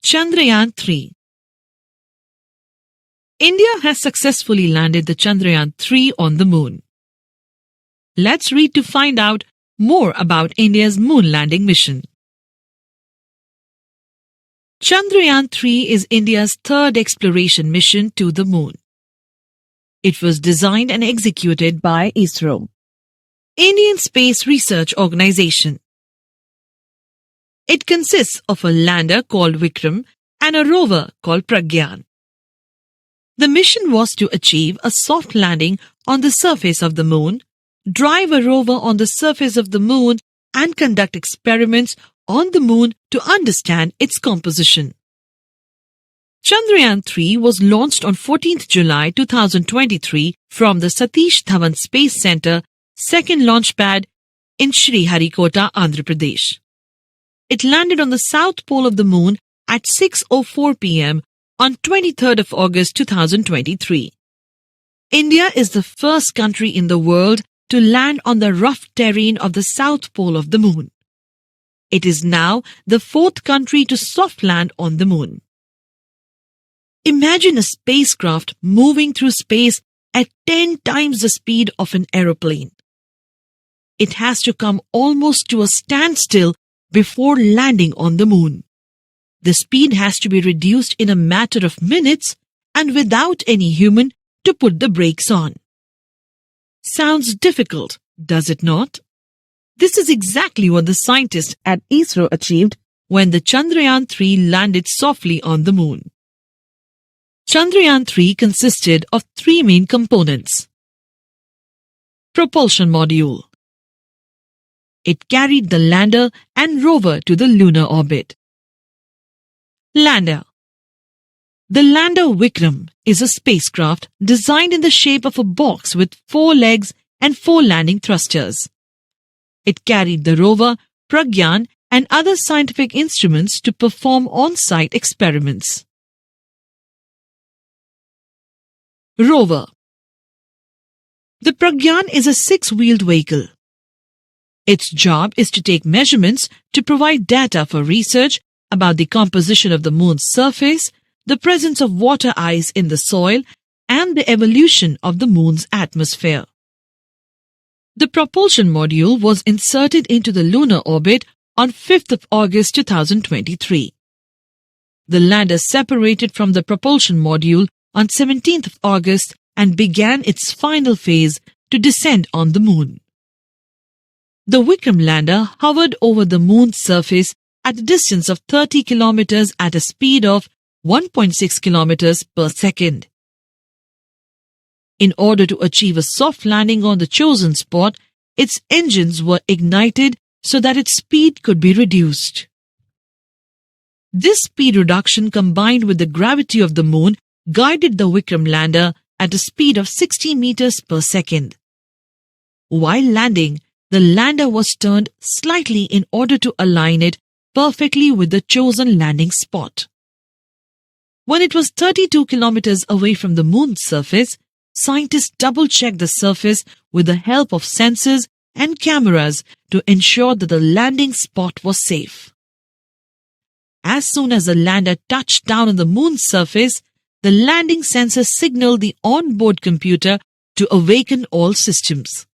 Chandrayaan-3. India has successfully landed the Chandrayaan-3 on the moon. Let's read to find out more about India's moon landing mission. Chandrayaan-3 is India's third exploration mission to the moon. It was designed and executed by ISRO, Indian Space Research Organization. It consists of a lander called Vikram and a rover called Pragyan. The mission was to achieve a soft landing on the surface of the moon, drive a rover on the surface of the moon, and conduct experiments on the moon to understand its composition. Chandrayaan-3 was launched on 14th July 2023 from the Satish Dhawan Space Center, second launch pad in Sriharikota, Andhra Pradesh. It landed on the south pole of the moon at 6:04 p.m. on 23rd of August 2023. India is the first country in the world to land on the rough terrain of the south pole of the moon. It is now the fourth country to soft land on the moon. Imagine a spacecraft moving through space at 10 times the speed of an aeroplane. It has to come almost to a standstill before landing on the moon. The speed has to be reduced in a matter of minutes and without any human to put the brakes on. Sounds difficult, does it not? This is exactly what the scientists at ISRO achieved when the Chandrayaan-3 landed softly on the moon. Chandrayaan-3 consisted of three main components. Propulsion module. It carried the lander and rover to the lunar orbit. Lander. The lander Vikram is a spacecraft designed in the shape of a box with 4 legs and 4 landing thrusters. It carried the rover, Pragyan, and other scientific instruments to perform on-site experiments. Rover. The Pragyan is a 6-wheeled vehicle. Its job is to take measurements to provide data for research about the composition of the moon's surface, the presence of water ice in the soil, and the evolution of the moon's atmosphere. The propulsion module was inserted into the lunar orbit on 5th of August 2023. The lander separated from the propulsion module on 17th of August and began its final phase to descend on the moon. The Vikram lander hovered over the moon's surface at a distance of 30 kilometers at a speed of 1.6 kilometers per second. In order to achieve a soft landing on the chosen spot, its engines were ignited so that its speed could be reduced. This speed reduction combined with the gravity of the moon guided the Vikram lander at a speed of 60 meters per second. While landing, the lander was turned slightly in order to align it perfectly with the chosen landing spot. When it was 32 kilometers away from the moon's surface, scientists double-checked the surface with the help of sensors and cameras to ensure that the landing spot was safe. As soon as the lander touched down on the moon's surface, the landing sensor signaled the on-board computer to awaken all systems.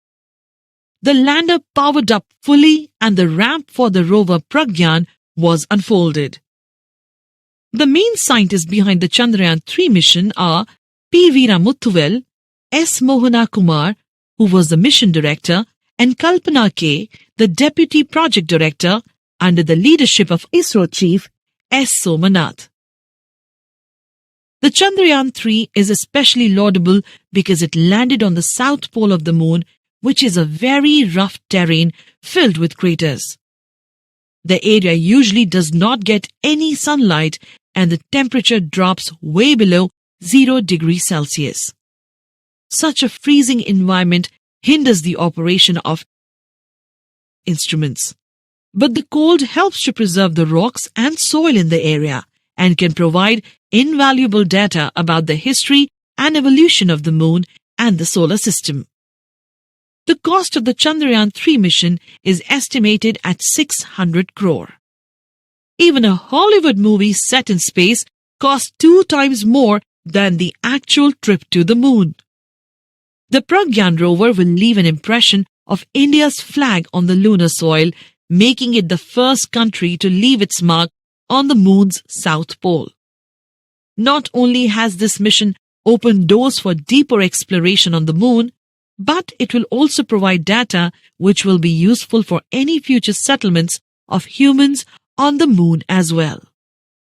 The lander powered up fully and the ramp for the rover Pragyan was unfolded. The main scientists behind the Chandrayaan-3 mission are P. Veeramuthuvel, S. Mohana Kumar, who was the mission director, and Kalpana K., the deputy project director, under the leadership of ISRO chief S. Somanath. The Chandrayaan-3 is especially laudable because it landed on the south pole of the moon, which is a very rough terrain filled with craters. The area usually does not get any sunlight and the temperature drops way below 0 degrees Celsius. Such a freezing environment hinders the operation of instruments. But the cold helps to preserve the rocks and soil in the area and can provide invaluable data about the history and evolution of the moon and the solar system. The cost of the Chandrayaan-3 mission is estimated at 600 crore. Even a Hollywood movie set in space costs 2 times more than the actual trip to the moon. The Pragyan rover will leave an impression of India's flag on the lunar soil, making it the first country to leave its mark on the moon's south pole. Not only has this mission opened doors for deeper exploration on the moon, but it will also provide data which will be useful for any future settlements of humans on the moon as well.